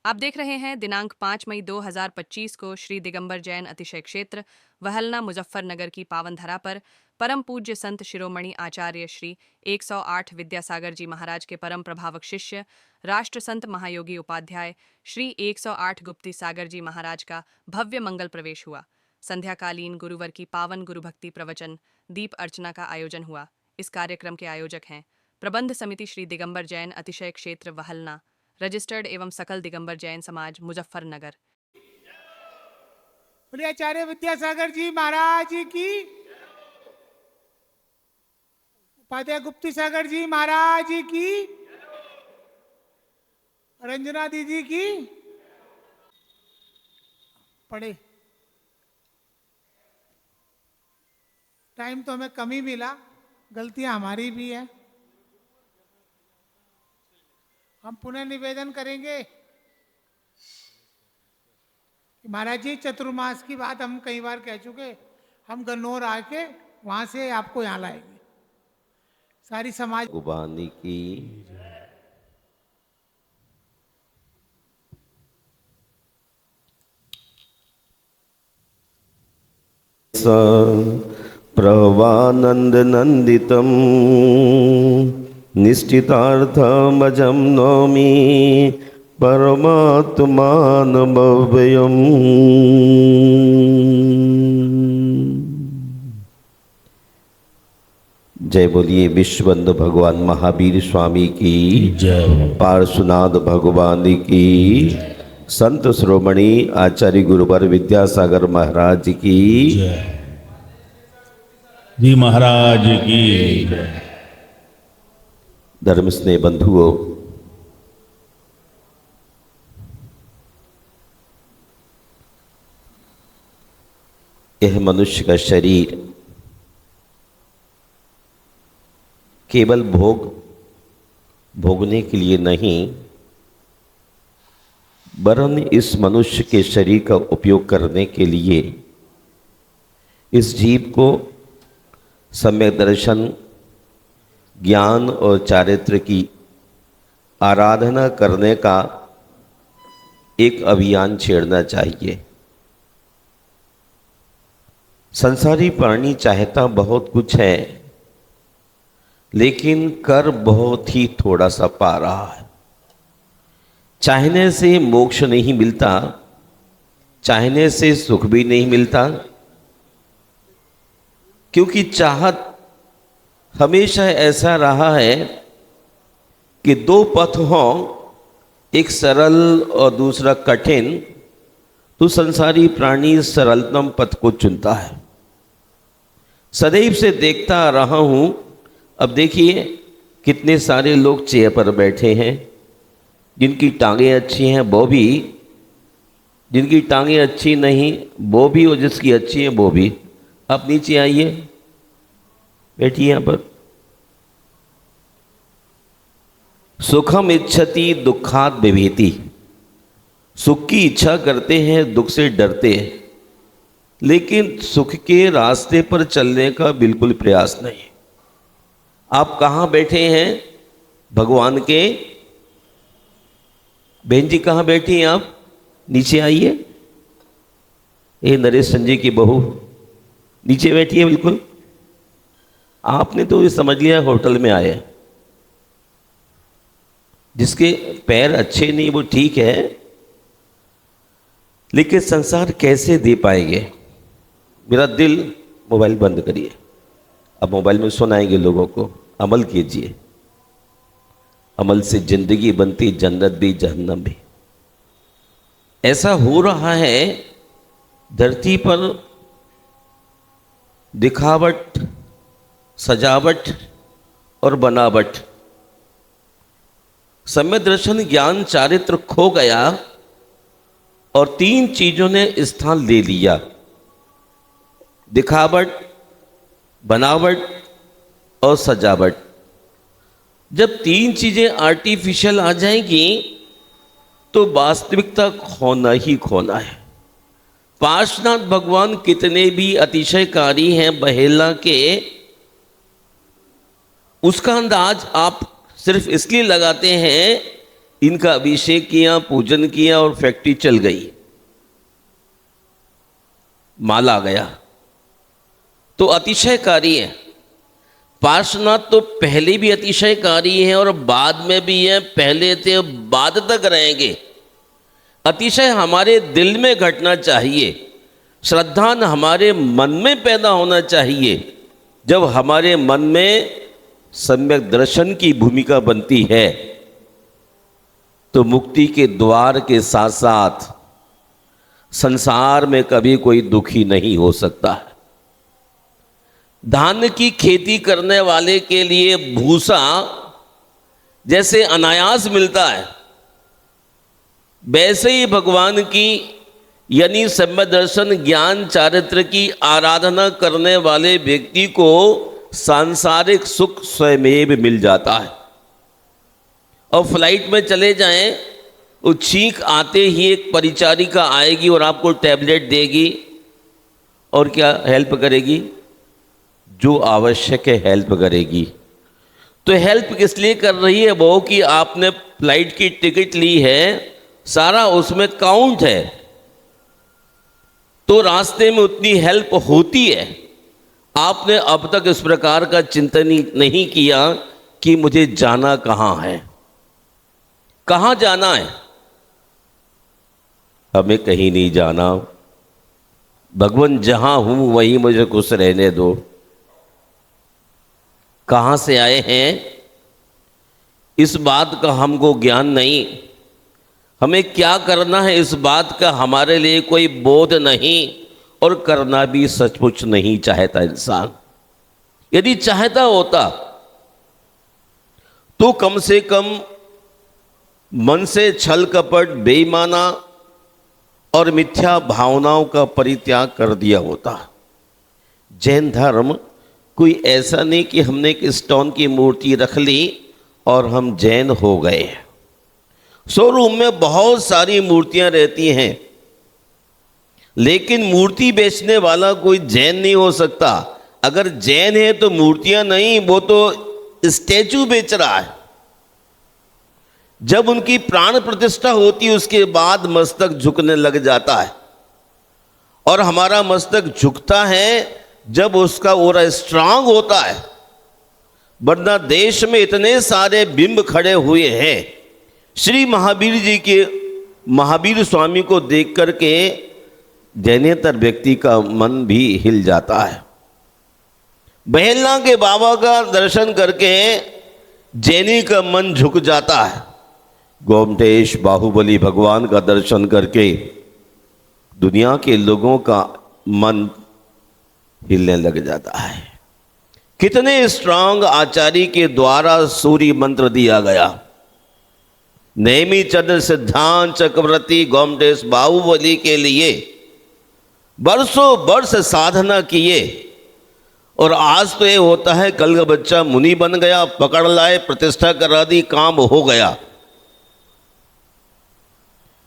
आप देख रहे हैं दिनांक 5 मई 2025 को श्री दिगंबर जैन अतिशय क्षेत्र वहलना मुजफ्फरनगर की पावन धरा पर परम पूज्य संत शिरोमणि आचार्य श्री 108 विद्यासागर जी महाराज के परम प्रभावक शिष्य राष्ट्र संत महायोगी उपाध्याय श्री 108 गुप्ती सागर जी महाराज का भव्य मंगल प्रवेश हुआ। संध्याकालीन गुरुवर की पावन गुरु भक्ति प्रवचन दीप अर्चना का आयोजन हुआ। इस कार्यक्रम के आयोजक हैं प्रबंध समिति श्री दिगंबर जैन अतिशय क्षेत्र वहलना, रजिस्टर्ड एवं सकल दिगंबर जैन समाज मुजफ्फरनगर। बोले आचार्य विद्यासागर जी महाराज की, उपाध्याय गुप्ती सागर जी महाराज की, रंजना दीदी की। पढ़े। टाइम तो हमें कम ही मिला, गलतियां हमारी भी है। हम पुनः निवेदन करेंगे कि महाराज जी चतुर्मास की बात हम कई बार कह चुके, हम गन्नौर आके वहां से आपको यहाँ लाएंगे। सारी समाज भगवान की प्रवानंद नंदितम निश्चितार्थमजं नौमि परमात्मानमव्ययम्। जय बोलिए विश्वबंधु भगवान महावीर स्वामी की जय, पार्श्वनाथ भगवान की, संत श्रोमणी आचार्य गुरुवर विद्यासागर महाराज की जय, जी महाराज की जय। धर्म स्नेह बंधुओं, यह मनुष्य का शरीर केवल भोगने के लिए नहीं, वरन इस मनुष्य के शरीर का उपयोग करने के लिए इस जीव को सम्यक दर्शन, ज्ञान और चारित्र की आराधना करने का एक अभियान छेड़ना चाहिए। संसारी प्राणी चाहता बहुत कुछ है, लेकिन कर बहुत ही थोड़ा सा पा रहा है। चाहने से मोक्ष नहीं मिलता, चाहने से सुख भी नहीं मिलता, क्योंकि चाहत हमेशा ऐसा रहा है कि दो पथ हों, एक सरल और दूसरा कठिन, तो संसारी प्राणी सरलतम पथ को चुनता है। सदैव से देखता आ रहा हूं। अब देखिए कितने सारे लोग चेयर पर बैठे हैं, जिनकी टांगें अच्छी हैं वो भी, जिनकी टांगें अच्छी नहीं वो भी, और जिसकी अच्छी है वो भी। आप नीचे आइए, बैठिए यहाँ पर। सुखम इच्छति दुखात बिभेति, सुख की इच्छा करते हैं, दुख से डरते हैं, लेकिन सुख के रास्ते पर चलने का बिल्कुल प्रयास नहीं। आप कहाँ बैठे हैं? भगवान के। बहन जी कहाँ बैठी हैं आप? नीचे आइए। ये नरेश संजय की बहू नीचे बैठी है बिल्कुल। आपने तो ये समझ लिया होटल में आए। जिसके पैर अच्छे नहीं वो ठीक है, लेकिन संसार कैसे दे पाएंगे? मेरा दिल, मोबाइल बंद करिए। अब मोबाइल में सुनाएंगे लोगों को, अमल कीजिए। अमल से जिंदगी बनती, जन्नत भी जहन्नम भी। ऐसा हो रहा है धरती पर, दिखावट, सजावट और बनावट, सम्यक दर्शन, ज्ञान, चारित्र खो गया और तीन चीजों ने स्थान ले लिया। दिखावट, बनावट और सजावट। जब तीन चीजें आर्टिफिशियल आ जाएंगी तो वास्तविकता खोना ही खोना है। पार्श्वनाथ भगवान कितने भी अतिशयकारी हैं बहेला के, उसका अंदाज आप सिर्फ इसलिए लगाते हैं इनका अभिषेक किया, पूजन किया और फैक्ट्री चल गई, माल आ गया। तो अतिशयकारी है। पार्श्वनाथ तो पहले भी अतिशयकारी है और बाद में भी है, पहले थे बाद तक रहेंगे। अतिशय हमारे दिल में घटना चाहिए, श्रद्धा हमारे मन में पैदा होना चाहिए। जब हमारे मन में सम्यक दर्शन की भूमिका बनती है तो मुक्ति के द्वार के साथ साथ संसार में कभी कोई दुखी नहीं हो सकता है। धान की खेती करने वाले के लिए भूसा जैसे अनायास मिलता है, वैसे ही भगवान की यानी सम्यक दर्शन ज्ञान चारित्र की आराधना करने वाले व्यक्ति को सांसारिक सुख स्वयमेव मिल जाता है। और फ्लाइट में चले जाएं, वो छींक आते ही एक परिचारिका आएगी और आपको टैबलेट देगी और क्या हेल्प करेगी, जो आवश्यक है हेल्प करेगी। तो हेल्प किस लिए कर रही है वो, कि आपने फ्लाइट की टिकट ली है, सारा उसमें काउंट है, तो रास्ते में उतनी हेल्प होती है। आपने अब तक इस प्रकार का चिंतन नहीं किया कि मुझे जाना कहाँ है, कहाँ जाना है। हमें कहीं नहीं जाना, भगवान जहां हूं वहीं मुझे खुश रहने दो। कहाँ से आए हैं इस बात का हमको ज्ञान नहीं, हमें क्या करना है इस बात का हमारे लिए कोई बोध नहीं, और करना भी सचमुच नहीं चाहता इंसान। यदि चाहता होता तो कम से कम मन से छल कपट, बेईमाना और मिथ्या भावनाओं का परित्याग कर दिया होता। जैन धर्म कोई ऐसा नहीं कि हमने एक स्टोन की मूर्ति रख ली और हम जैन हो गए। शोरूम में बहुत सारी मूर्तियां रहती हैं, लेकिन मूर्ति बेचने वाला कोई जैन नहीं हो सकता। अगर जैन है तो मूर्तियां नहीं, वो तो स्टैचू बेच रहा है। जब उनकी प्राण प्रतिष्ठा होती है उसके बाद मस्तक झुकने लग जाता है, और हमारा मस्तक झुकता है जब उसका ओरा स्ट्रांग होता है। वरना देश में इतने सारे बिंब खड़े हुए हैं, श्री महावीर जी के महावीर स्वामी को देख करके जैनेतर व्यक्ति का मन भी हिल जाता है। बहेलना के बाबा का दर्शन करके जैनी का मन झुक जाता है। गोमटेश बाहुबली भगवान का दर्शन करके दुनिया के लोगों का मन हिलने लग जाता है। कितने स्ट्रांग आचार्य के द्वारा सूर्य मंत्र दिया गया। नेमी चंद्र सिद्धांत चक्रवर्ती गोमटेश बाहुबली के लिए बरसों वर्ष साधना किए, और आज तो ये होता है कल का बच्चा मुनि बन गया, पकड़ लाए, प्रतिष्ठा करा दी, काम हो गया।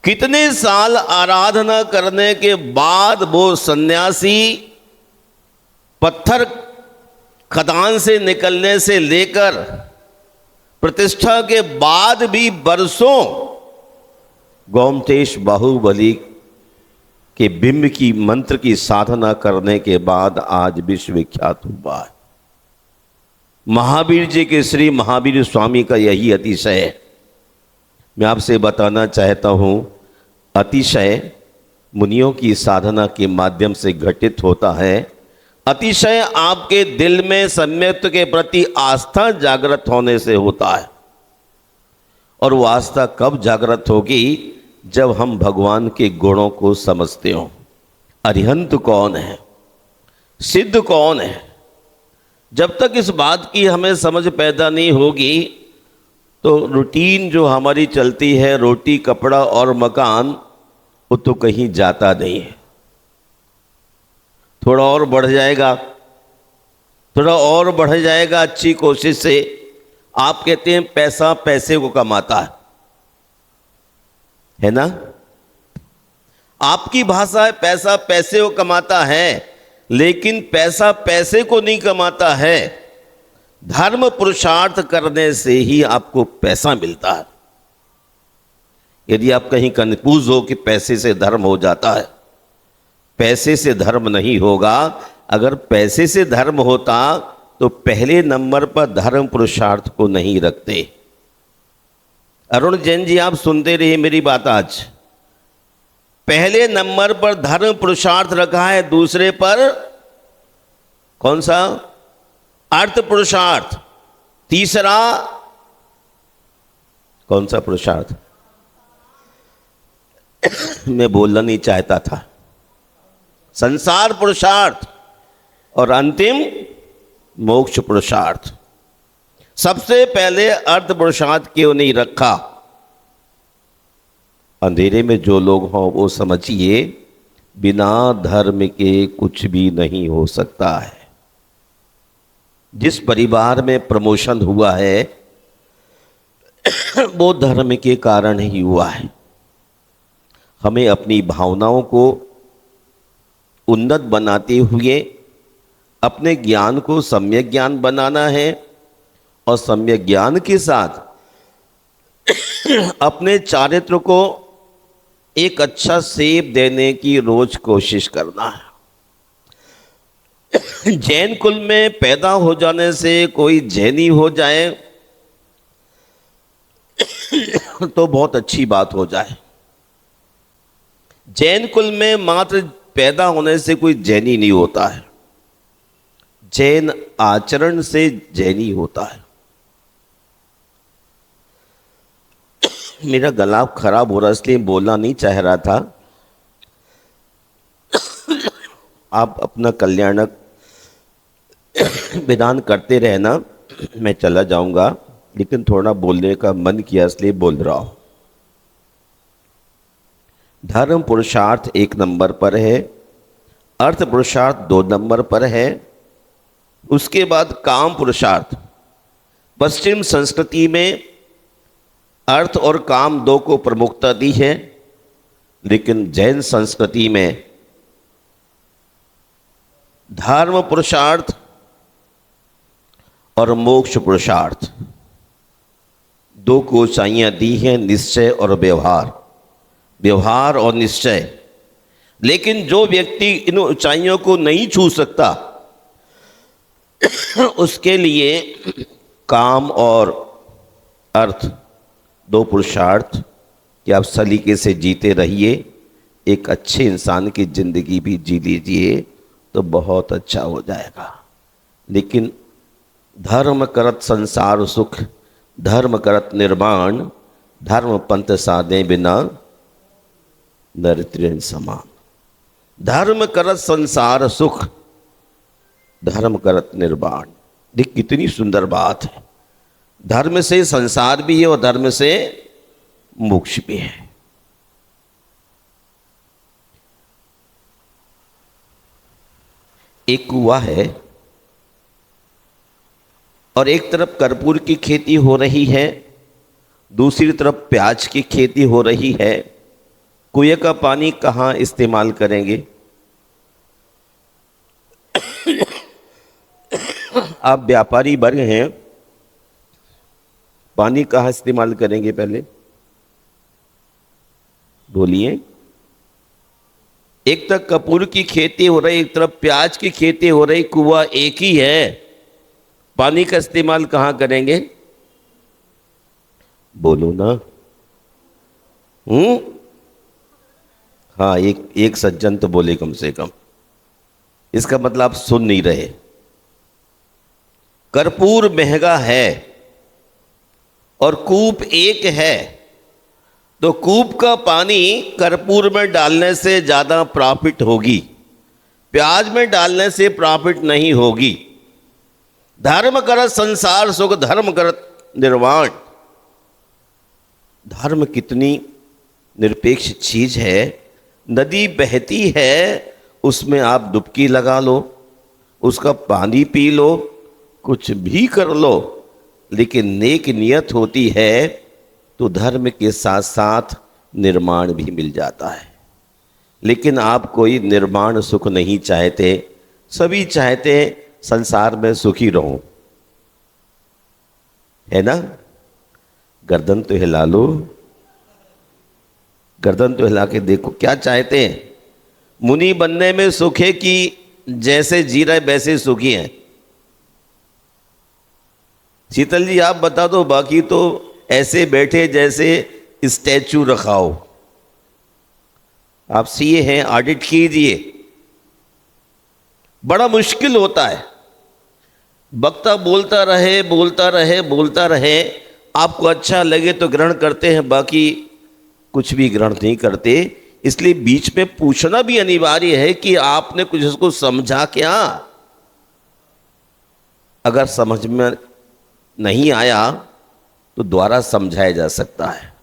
कितने साल आराधना करने के बाद वो सन्यासी पत्थर खदान से निकलने से लेकर प्रतिष्ठा के बाद भी बरसों गोमटेश बाहुबली के बिंब की मंत्र की साधना करने के बाद आज विश्वविख्यात हुआ है। महावीर जी के श्री महावीर स्वामी का यही अतिशय है। मैं आपसे बताना चाहता हूं, अतिशय मुनियों की साधना के माध्यम से घटित होता है। अतिशय आपके दिल में सम्यक के प्रति आस्था जागृत होने से होता है। और वो आस्था कब जागृत होगी, जब हम भगवान के गुणों को समझते हो। अरिहंत कौन है, सिद्ध कौन है, जब तक इस बात की हमें समझ पैदा नहीं होगी तो रूटीन जो हमारी चलती है, रोटी कपड़ा और मकान, वो तो कहीं जाता नहीं है। थोड़ा और बढ़ जाएगा, थोड़ा और बढ़ जाएगा अच्छी कोशिश से। आप कहते हैं पैसा पैसे को कमाता है ना? आपकी भाषा है पैसा पैसे को कमाता है, लेकिन पैसा पैसे को नहीं कमाता है। धर्म पुरुषार्थ करने से ही आपको पैसा मिलता है। यदि आप कहीं कंफ्यूज हो कि पैसे से धर्म हो जाता है, पैसे से धर्म नहीं होगा। अगर पैसे से धर्म होता तो पहले नंबर पर धर्म पुरुषार्थ को नहीं रखते। अरुण जैन जी, आप सुनते रहिए मेरी बात। आज पहले नंबर पर धर्म पुरुषार्थ रखा है, दूसरे पर कौन सा? अर्थ पुरुषार्थ। तीसरा कौन सा पुरुषार्थ? मैं बोलना नहीं चाहता था। संसार पुरुषार्थ और अंतिम मोक्ष पुरुषार्थ। सबसे पहले अर्थ पुरुषार्थ क्यों नहीं रखा? अंधेरे में जो लोग हों वो समझिए, बिना धर्म के कुछ भी नहीं हो सकता है। जिस परिवार में प्रमोशन हुआ है वो धर्म के कारण ही हुआ है। हमें अपनी भावनाओं को उन्नत बनाते हुए अपने ज्ञान को सम्यक ज्ञान बनाना है और सम्यक ज्ञान के साथ अपने चारित्र को एक अच्छा सेब देने की रोज कोशिश करना है। जैन कुल में पैदा हो जाने से कोई जैनी हो जाए तो बहुत अच्छी बात हो जाए। जैन कुल में मात्र पैदा होने से कोई जैनी नहीं होता है, जैन आचरण से जैनी होता है। मेरा गला खराब हो रहा इसलिए बोलना नहीं चाह रहा था। आप अपना कल्याणक विधान करते रहना, मैं चला जाऊंगा, लेकिन थोड़ा बोलने का मन किया इसलिए बोल रहा हूं। धर्म पुरुषार्थ 1 नंबर पर है, अर्थ पुरुषार्थ 2 नंबर पर है, उसके बाद काम पुरुषार्थ। पश्चिम संस्कृति में अर्थ और काम 2 को प्रमुखता दी है, लेकिन जैन संस्कृति में धर्म पुरुषार्थ और मोक्ष पुरुषार्थ 2 को ऊंचाइयां दी हैं, निश्चय और व्यवहार, व्यवहार और निश्चय। लेकिन जो व्यक्ति इन ऊंचाइयों को नहीं छू सकता उसके लिए काम और अर्थ 2 पुरुषार्थ कि आप सलीके से जीते रहिए, एक अच्छे इंसान की जिंदगी भी जी लीजिए तो बहुत अच्छा हो जाएगा। लेकिन धर्म करत संसार सुख, धर्म करत निर्माण, धर्म पंथ साधे बिना नर त्रिन समान। धर्म करत संसार सुख, धर्म करत निर्माण। देख कितनी सुंदर बात है। धर्म से संसार भी है और धर्म से मोक्ष भी है। एक कुआं है और एक तरफ कर्पूर की खेती हो रही है, दूसरी तरफ प्याज की खेती हो रही है। कुएं का पानी कहाँ इस्तेमाल करेंगे? आप व्यापारी वर्ग हैं, पानी कहाँ इस्तेमाल करेंगे? पहले बोलिए। एक तरफ कपूर की खेती हो रही, एक तरफ प्याज की खेती हो रही, कुआं एक ही है, पानी का इस्तेमाल कहाँ करेंगे? बोलो ना। हाँ, एक सज्जन तो बोले कम से कम। इसका मतलब आप सुन नहीं रहे। कर्पूर महंगा है और कूप एक है, तो कूप का पानी कर्पूर में डालने से ज्यादा प्रॉफिट होगी, प्याज में डालने से प्रॉफिट नहीं होगी। धर्म करत संसार सुख, धर्म करत निर्वाण। धर्म कितनी निरपेक्ष चीज है। नदी बहती है, उसमें आप डुबकी लगा लो, उसका पानी पी लो, कुछ भी कर लो, लेकिन नेक नियत होती है तो धर्म के साथ साथ निर्माण भी मिल जाता है। लेकिन आप कोई निर्माण सुख नहीं चाहते, सभी चाहते संसार में सुखी रहो, है ना? गर्दन तो हिला लो। गर्दन तो हिला के देखो, क्या चाहते हैं? मुनि बनने में सुख है कि जैसे जी रहे वैसे सुखी हैं? शीतल जी आप बता दो, बाकी तो ऐसे बैठे जैसे स्टैचू रखा हो। आप सीए हैं, ऑडिट कीजिए। बड़ा मुश्किल होता है, वक्ता बोलता रहे बोलता रहे बोलता रहे, आपको अच्छा लगे तो ग्रहण करते हैं, बाकी कुछ भी ग्रहण नहीं करते। इसलिए बीच में पूछना भी अनिवार्य है कि आपने कुछ उसको समझा क्या? अगर समझ में नहीं आया तो दोबारा समझाया जा सकता है,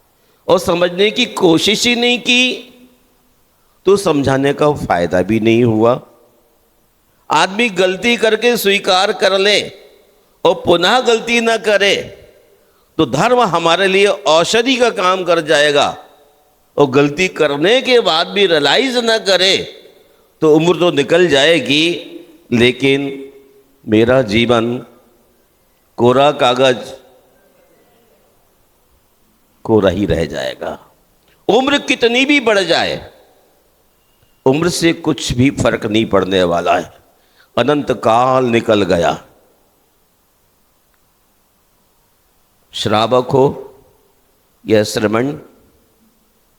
और समझने की कोशिश ही नहीं की तो समझाने का फायदा भी नहीं हुआ। आदमी गलती करके स्वीकार कर ले और पुनः गलती ना करे तो धर्म हमारे लिए औषधि का काम कर जाएगा, और गलती करने के बाद भी रियलाइज ना करे तो उम्र तो निकल जाएगी, लेकिन मेरा जीवन कोरा कागज कोरा ही रह जाएगा। उम्र कितनी भी बढ़ जाए, उम्र से कुछ भी फर्क नहीं पड़ने वाला है। अनंत काल निकल गया। श्रावक हो या श्रमण,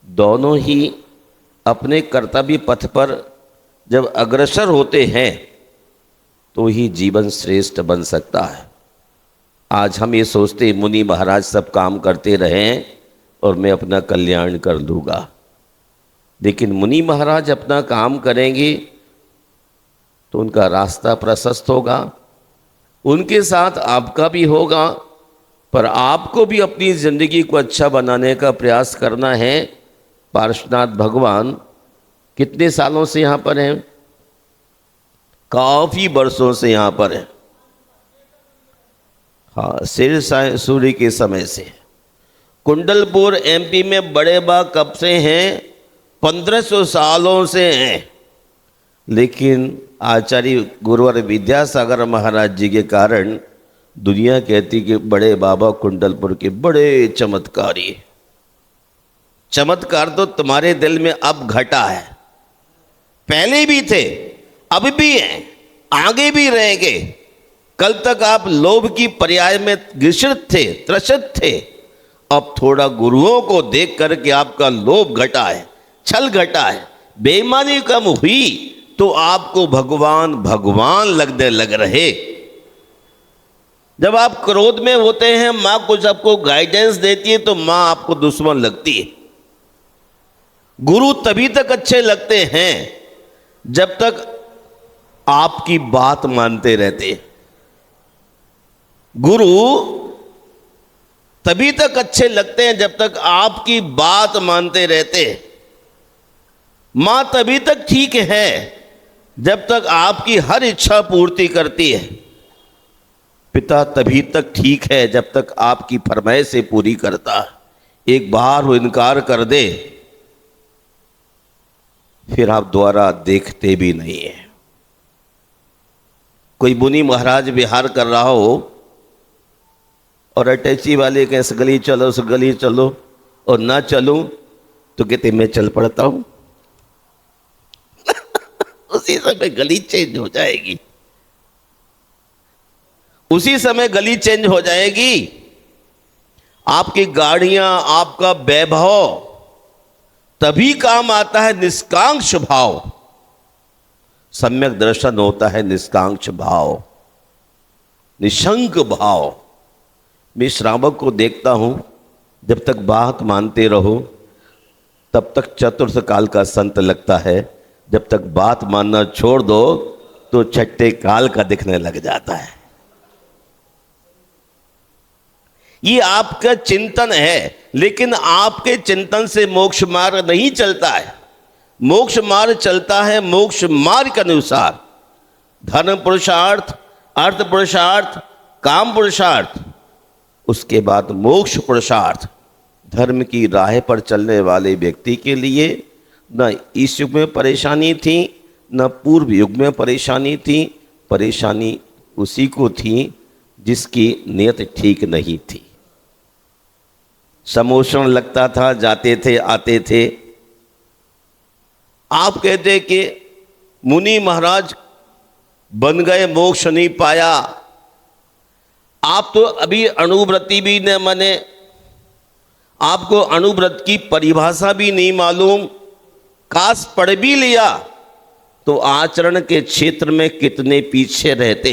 दोनों ही अपने कर्तव्य पथ पर जब अग्रसर होते हैं तो ही जीवन श्रेष्ठ बन सकता है। आज हम ये सोचते मुनि महाराज सब काम करते रहें और मैं अपना कल्याण कर लूँगा, लेकिन मुनि महाराज अपना काम करेंगे तो उनका रास्ता प्रशस्त होगा, उनके साथ आपका भी होगा, पर आपको भी अपनी ज़िंदगी को अच्छा बनाने का प्रयास करना है। पार्श्वनाथ भगवान कितने सालों से यहाँ पर हैं? काफ़ी वर्षों से यहाँ पर हैं। हाँ, शेर सूरी के समय से। कुंडलपुर एमपी में बड़े बा कब से हैं? 1500 सालों से हैं। लेकिन आचार्य गुरुवर विद्यासागर महाराज जी के कारण दुनिया कहती कि बड़े बाबा कुंडलपुर के बड़े चमत्कारी। चमत्कार तो तुम्हारे दिल में अब घटा है, पहले भी थे, अब भी हैं, आगे भी रहेंगे। कल तक आप लोभ की पर्याय में ग्रसित थे, त्रसित थे, अब थोड़ा गुरुओं को देख करके आपका लोभ घटा है, छल घटा है, बेईमानी कम हुई तो आपको भगवान भगवान लगने लग रहे। जब आप क्रोध में होते हैं, माँ कुछ आपको गाइडेंस देती है तो माँ आपको दुश्मन लगती है। गुरु तभी तक अच्छे लगते हैं जब तक आपकी बात मानते रहते। गुरु तभी तक अच्छे लगते हैं जब तक आपकी बात मानते रहते। मां तभी तक ठीक है जब तक आपकी हर इच्छा पूर्ति करती है। पिता तभी तक ठीक है जब तक आपकी फरमाइशें पूरी करता है। एक बार वो इनकार कर दे फिर आप दोबारा देखते भी नहीं है। कोई मुनि महाराज विहार कर रहा हो और अटैची वाले कहें इस गली चलो उस गली चलो, और ना चलूं तो कहते मैं चल पड़ता हूं। उसी समय गली चेंज हो जाएगी, उसी समय गली चेंज हो जाएगी। आपकी गाड़ियां, आपका वैभव तभी काम आता है निष्कांक्ष भाव। सम्यक दर्शन होता है निष्कांक्ष भाव, निशंक भाव। मैं श्रावक को देखता हूं, जब तक बात मानते रहो तब तक चतुर्थ काल का संत लगता है, जब तक बात मानना छोड़ दो तो छठे काल का दिखने लग जाता है। ये आपका चिंतन है, लेकिन आपके चिंतन से मोक्ष मार्ग नहीं चलता है। मोक्ष मार्ग चलता है मोक्ष मार्ग के अनुसार। धर्म पुरुषार्थ, अर्थ पुरुषार्थ, काम पुरुषार्थ, उसके बाद मोक्ष पुरुषार्थ। धर्म की राह पर चलने वाले व्यक्ति के लिए न इस युग में परेशानी थी, न पूर्व युग में परेशानी थी। परेशानी उसी को थी जिसकी नियत ठीक नहीं थी। समोषण लगता था, जाते थे आते थे, आप कहते कि मुनि महाराज बन गए, मोक्ष नहीं पाया। आप तो अभी अणुव्रति भी न माने, आपको अणुव्रत की परिभाषा भी नहीं मालूम। काश पढ़ भी लिया तो आचरण के क्षेत्र में कितने पीछे रहते।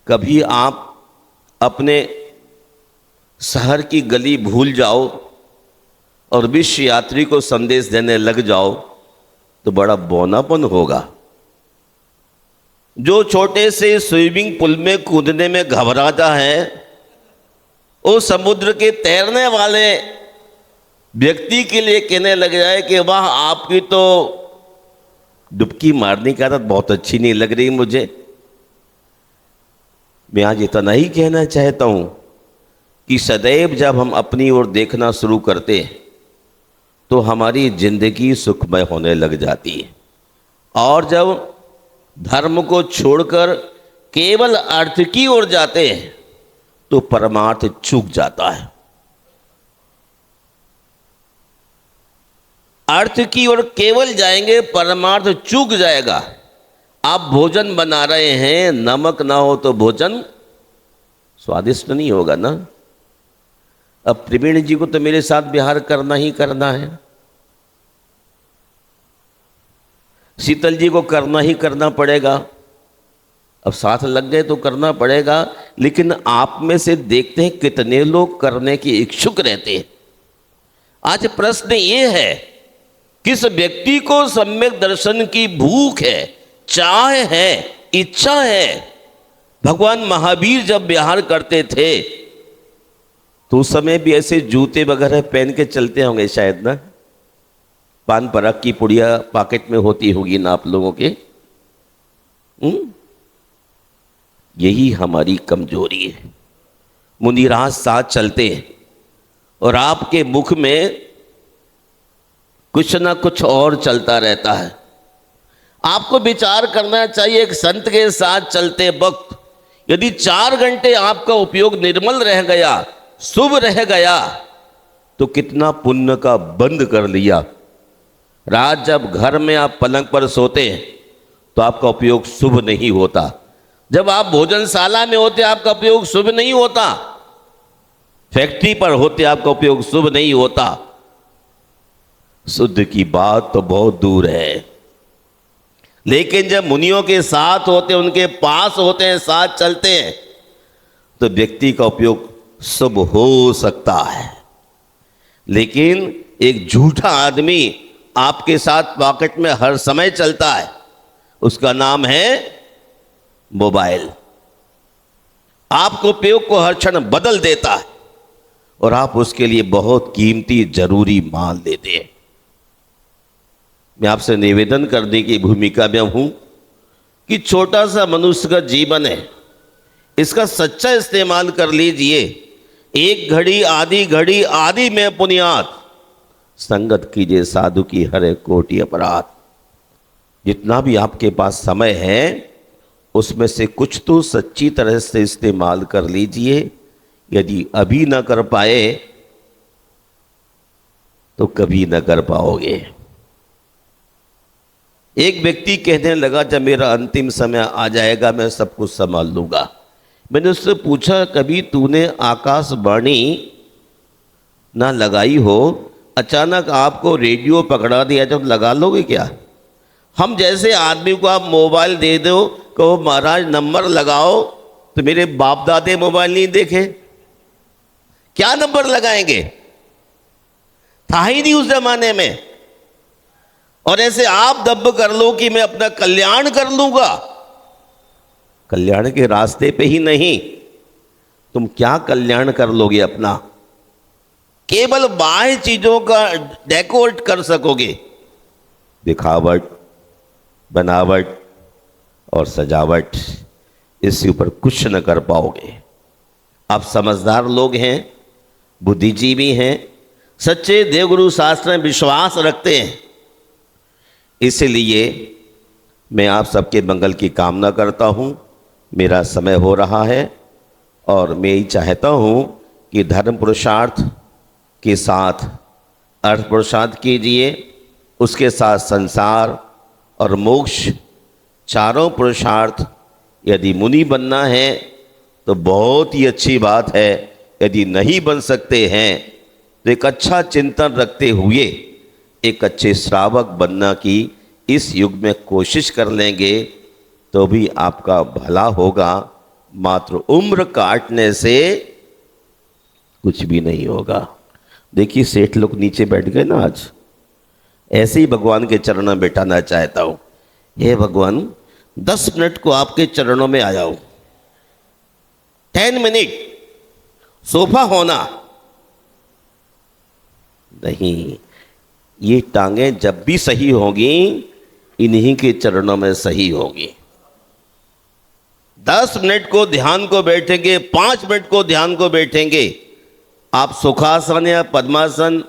कभी आप अपने शहर की गली भूल जाओ और विश्व यात्री को संदेश देने लग जाओ तो बड़ा बौनापन होगा। जो छोटे से स्विमिंग पूल में कूदने में घबराता है, वो समुद्र के तैरने वाले व्यक्ति के लिए कहने लग जाए कि वाह, आपकी तो डुबकी मारने की आदत बहुत अच्छी नहीं लग रही मुझे। मैं आज इतना ही कहना चाहता हूं कि सदैव जब हम अपनी ओर देखना शुरू करते हैं तो हमारी जिंदगी सुखमय होने लग जाती है, और जब धर्म को छोड़कर केवल अर्थ की ओर जाते हैं तो परमार्थ चूक जाता है। अर्थ की ओर केवल जाएंगे, परमार्थ चूक जाएगा। आप भोजन बना रहे हैं, नमक ना हो तो भोजन स्वादिष्ट नहीं होगा ना। अब प्रवीण जी को तो मेरे साथ विहार करना ही करना है, शीतल जी को करना ही करना पड़ेगा। अब साथ लग गए तो करना पड़ेगा, लेकिन आप में से देखते हैं कितने लोग करने के इच्छुक रहते हैं। आज प्रश्न ये है, किस व्यक्ति को सम्यक दर्शन की भूख है, चाह है, इच्छा है। भगवान महावीर जब विहार करते थे तो उस समय भी ऐसे जूते वगैरह पहन के चलते होंगे शायद ना। पान पराग की पुड़िया पॉकेट में होती होगी ना आप लोगों के। यही हमारी कमजोरी है। मुनिराज साथ चलते हैं और आपके मुख में कुछ ना कुछ और चलता रहता है। आपको विचार करना चाहिए, एक संत के साथ चलते वक्त यदि 4 घंटे आपका उपयोग निर्मल रह गया, शुभ रह गया, तो कितना पुण्य का बंद कर लिया। रात जब घर में आप पलंग पर सोते हैं तो आपका उपयोग शुभ नहीं होता। जब आप भोजनशाला में होते आपका उपयोग शुभ नहीं होता। फैक्ट्री पर होते आपका उपयोग शुभ नहीं होता। शुद्ध की बात तो बहुत दूर है, लेकिन जब मुनियों के साथ होते, उनके पास होते हैं, साथ चलते हैं, तो व्यक्ति का उपयोग शुभ हो सकता है। लेकिन एक झूठा आदमी आपके साथ पॉकेट में हर समय चलता है, उसका नाम है मोबाइल। आपको उपयोग को हर क्षण बदल देता है और आप उसके लिए बहुत कीमती जरूरी मान लेते हैं। मैं आपसे निवेदन करने की भूमिका में हूं कि छोटा सा मनुष्य का जीवन है, इसका सच्चा इस्तेमाल कर लीजिए। एक घड़ी आदि में पुनियात, संगत कीजिए साधु की हरे कोटि अपराध। जितना भी आपके पास समय है उसमें से कुछ तो सच्ची तरह से इस्तेमाल कर लीजिए। यदि अभी न कर पाए तो कभी न कर पाओगे। एक व्यक्ति कहने लगा, जब मेरा अंतिम समय आ जाएगा मैं सब कुछ संभाल लूंगा। मैंने उससे पूछा, कभी तूने आकाशवाणी ना लगाई हो, अचानक आपको रेडियो पकड़ा दिया, जब लगा लोगे क्या? हम जैसे आदमी को आप मोबाइल दे दो, कहो महाराज नंबर लगाओ, तो मेरे बाप दादे मोबाइल नहीं देखे, क्या नंबर लगाएंगे? था ही नहीं उस जमाने में। और ऐसे आप दब कर लो कि मैं अपना कल्याण कर लूंगा। कल्याण के रास्ते पे ही नहीं, तुम क्या कल्याण कर लोगे अपना? केवल बाह्य चीजों का डेकोरेट कर सकोगे, दिखावट, बनावट और सजावट, इसके ऊपर कुछ न कर पाओगे। आप समझदार लोग हैं, बुद्धिजीवी हैं, सच्चे देवगुरु शास्त्र में विश्वास रखते हैं, इसलिए मैं आप सबके मंगल की कामना करता हूं। मेरा समय हो रहा है और मैं ही चाहता हूं कि धर्म पुरुषार्थ के साथ अर्थ पुरुषार्थ कीजिए, उसके साथ संसार और मोक्ष चारों पुरुषार्थ। यदि मुनि बनना है तो बहुत ही अच्छी बात है, यदि नहीं बन सकते हैं तो एक अच्छा चिंतन रखते हुए एक अच्छे श्रावक बनना की इस युग में कोशिश कर लेंगे तो भी आपका भला होगा। मात्र उम्र काटने से कुछ भी नहीं होगा। देखिए सेठ लोग नीचे बैठ गए ना आज, ऐसे ही भगवान के चरणों में बैठाना चाहता हूँ। हे भगवान 10 मिनट को आपके चरणों में आया हूँ, 10 मिनट सोफा होना नहीं। ये टांगें जब भी सही होंगी इन्हीं के चरणों में सही होगी। 10 मिनट को ध्यान को बैठेंगे, 5 मिनट को ध्यान को बैठेंगे, आप सुखासन या पद्मासन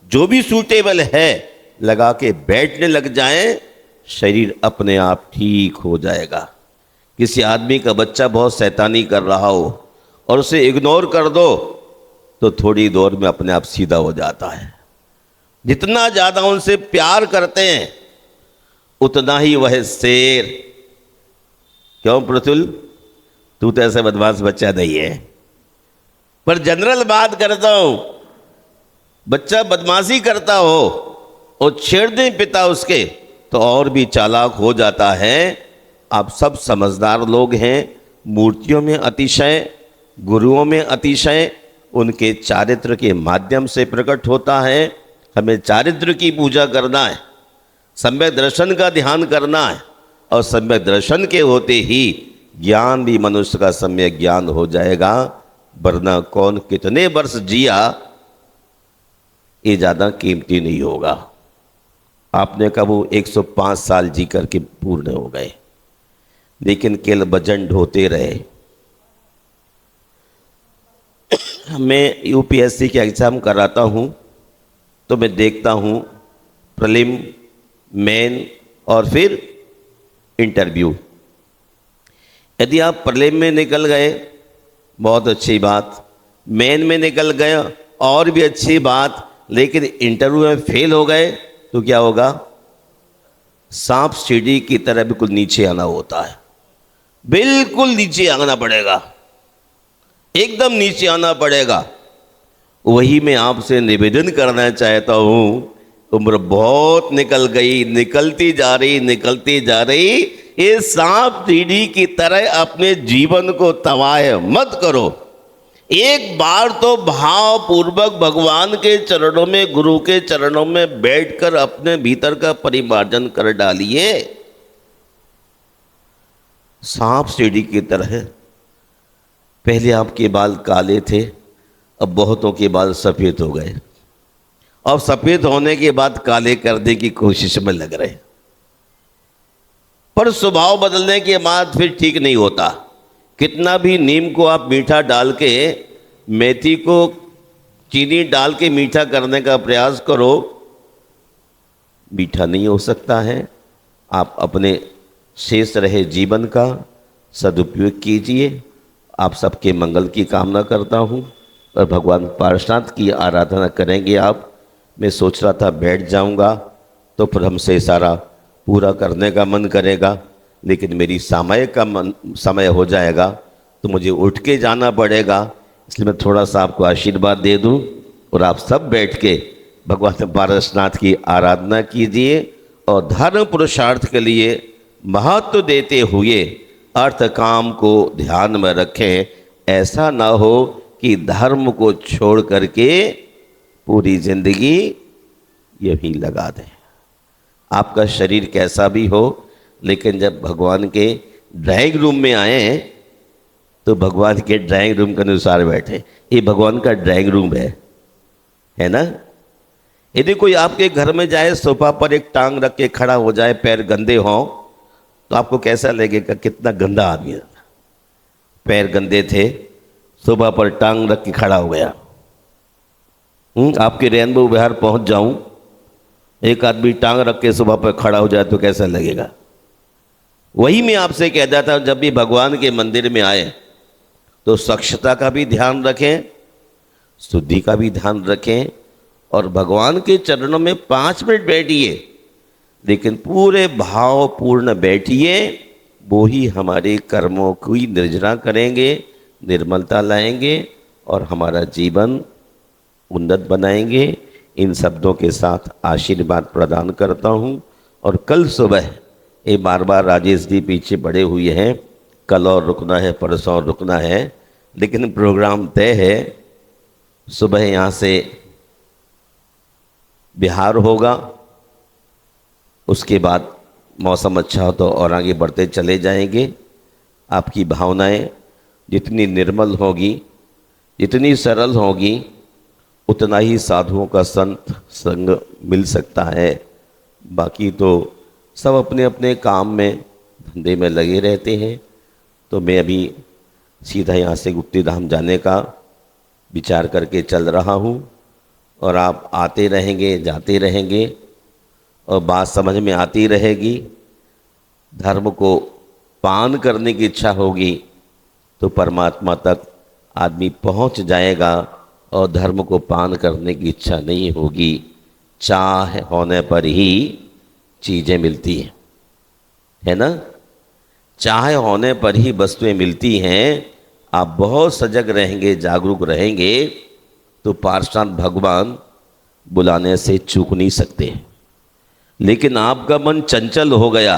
जो भी सूटेबल है लगा के बैठने लग जाएं, शरीर अपने आप ठीक हो जाएगा। किसी आदमी का बच्चा बहुत शैतानी कर रहा हो और उसे इग्नोर कर दो तो थोड़ी देर में अपने आप सीधा हो जाता है। जितना ज़्यादा उनसे प्यार करते हैं उतना ही वह शेर। क्यों प्रतुल, तू तो ऐसे बदमाश बच्चा नहीं है, पर जनरल बात करता हूं, बच्चा बदमाशी करता हो और छेड़ दें पिता उसके तो और भी चालाक हो जाता है। आप सब समझदार लोग हैं, मूर्तियों में अतिशय, गुरुओं में अतिशय उनके चारित्र के माध्यम से प्रकट होता है। हमें चारित्र की पूजा करना है, सम्यक दर्शन का ध्यान करना है और सम्यक दर्शन के होते ही ज्ञान भी मनुष्य का सम्यक ज्ञान हो जाएगा। वरना कौन कितने वर्ष जिया ये ज़्यादा कीमती नहीं होगा। आपने कहा वो 105 साल जी करके पूर्ण हो गए, लेकिन केवल वजन ढोते रहे। मैं यूपीएससी के एग्ज़ाम कराता हूँ तो मैं देखता हूँ प्रीलिम, मेन और फिर इंटरव्यू। यदि आप प्रीलिम में निकल गए बहुत अच्छी बात, मेन में निकल गए और भी अच्छी बात, लेकिन इंटरव्यू में फेल हो गए तो क्या होगा? सांप सीढ़ी की तरह बिल्कुल नीचे आना होता है, बिल्कुल नीचे आना पड़ेगा, एकदम नीचे आना पड़ेगा। वही मैं आपसे निवेदन करना चाहता हूँ, उम्र बहुत निकल गई, निकलती जा रही, ये सांप सीढ़ी की तरह अपने जीवन को तबाह मत करो। एक बार तो भाव पूर्वक भगवान के चरणों में, गुरु के चरणों में बैठकर अपने भीतर का परिमार्जन कर डालिए। सांप सीढ़ी की तरह पहले आपके बाल काले थे, अब बहुतों के बाल सफेद हो गए, और सफेद होने के बाद काले करने की कोशिश में लग रहे, पर स्वभाव बदलने के बाद फिर ठीक नहीं होता। कितना भी नीम को आप मीठा डाल के, मेथी को चीनी डाल के मीठा करने का प्रयास करो, मीठा नहीं हो सकता है। आप अपने शेष रहे जीवन का सदुपयोग कीजिए। आप सबके मंगल की कामना करता हूँ और भगवान पार्श्वनाथ की आराधना करेंगे आप। मैं सोच रहा था बैठ जाऊँगा तो फिर हमसे सारा पूरा करने का मन करेगा, लेकिन मेरी समय हो जाएगा तो मुझे उठ के जाना पड़ेगा, इसलिए मैं थोड़ा सा आपको आशीर्वाद दे दूं और आप सब बैठ के भगवान पारसनाथ की आराधना कीजिए और धर्म पुरुषार्थ के लिए महत्व देते हुए अर्थ काम को ध्यान में रखें। ऐसा ना हो कि धर्म को छोड़ करके पूरी जिंदगी यही लगा दें। आपका शरीर कैसा भी हो, लेकिन जब भगवान के ड्राइंग रूम में आए तो भगवान के ड्राइंग रूम के अनुसार बैठे। ये भगवान का ड्राइंग रूम है ना। यदि कोई आपके घर में जाए, सोफा पर एक टांग रख के खड़ा हो जाए, पैर गंदे हों, तो आपको कैसा लगेगा? कितना गंदा आदमी है। पैर गंदे थे, सोफा पर टांग रख के खड़ा हो गया। आपके रेनबो विहार पहुंच जाऊं, एक आदमी टांग रख के सोफा पर खड़ा हो जाए तो कैसा लगेगा? वही मैं आपसे कहता था, जब भी भगवान के मंदिर में आए तो स्वच्छता का भी ध्यान रखें, शुद्धि का भी ध्यान रखें और भगवान के चरणों में 5 मिनट बैठिए, लेकिन पूरे भावपूर्ण बैठिए। वो ही हमारे कर्मों की निर्जरा करेंगे, निर्मलता लाएंगे और हमारा जीवन उन्नत बनाएंगे। इन शब्दों के साथ आशीर्वाद प्रदान करता हूँ। और कल सुबह ये बार राजेश जी पीछे पड़े हुए हैं, कल और रुकना है, परसों और रुकना है, लेकिन प्रोग्राम तय है। सुबह यहाँ से बिहार होगा, उसके बाद मौसम अच्छा हो तो और आगे बढ़ते चले जाएंगे। आपकी भावनाएं जितनी निर्मल होगी, जितनी सरल होगी, उतना ही साधुओं का संग मिल सकता है। बाकी तो सब अपने अपने काम में धंधे में लगे रहते हैं। तो मैं अभी सीधा यहाँ से गुप्ती धाम जाने का विचार करके चल रहा हूँ, और आप आते रहेंगे, जाते रहेंगे, और बात समझ में आती रहेगी। धर्म को पान करने की इच्छा होगी तो परमात्मा तक आदमी पहुँच जाएगा, और धर्म को पान करने की इच्छा नहीं होगी। चाह होने पर ही चीज़ें मिलती हैं, है ना? चाह होने पर ही वस्तुएं मिलती हैं। आप बहुत सजग रहेंगे, जागरूक रहेंगे, तो पार्षद भगवान बुलाने से चूक नहीं सकते। लेकिन आपका मन चंचल हो गया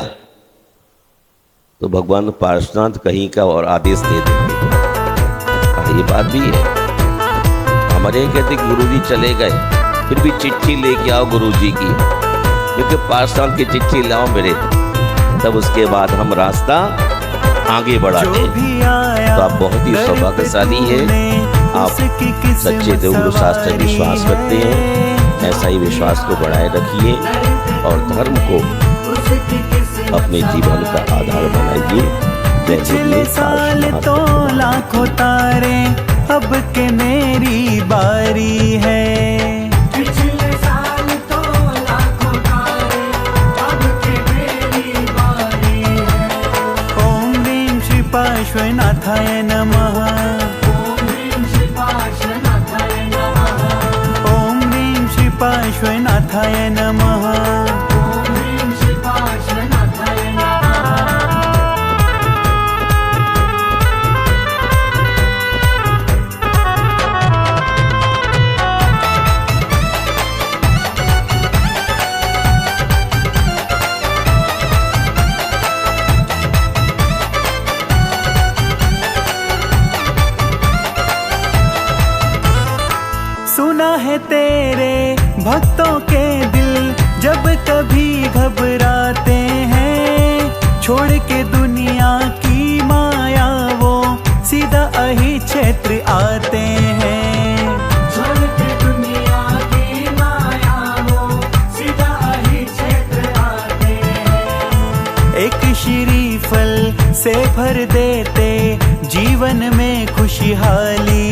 तो भगवान पार्षद कहीं का और आदेश दे देंगे। ये बात भी है। हमारे यहाँ कहते गुरुजी चले गए, फिर भी चिट्ठी लेके आओ गुरुजी की, क्योंकि पार्षद की चिट्ठी लाओ मेरे, तब उसके बाद हम रास्ता आगे बढ़ाते हैं। तो आप बहुत ही सौभाग्यशाली हैं। आप सच्चे देवगुरु शास्त्र विश्वास रखते हैं, ऐसा ही विश्वास को बढ़ाए रखिए और धर्म को अपने जीवन का आधार बनाइए। पिछले साल तो लाखों तारे, अब के मेरी बारी है। पिछले साल तो लाखों तारे, अब के मेरी बारी है। ओम ह्रीं श्री पार्श्वनाथाय नमः। ओम ह्रीं श्री पार्श्वनाथाय नमः। ओम ह्रीं श्री पार्श्वनाथाय नमः। सुना है तेरे भक्तों के दिल जब कभी घबराते हैं, छोड़ के दुनिया की माया वो सीधा अहि क्षेत्र आते हैं। छोड़ के दुनिया की माया वो सीधा अहि क्षेत्र आते हैं। एक श्रीफल से भर देते जीवन में खुशहाली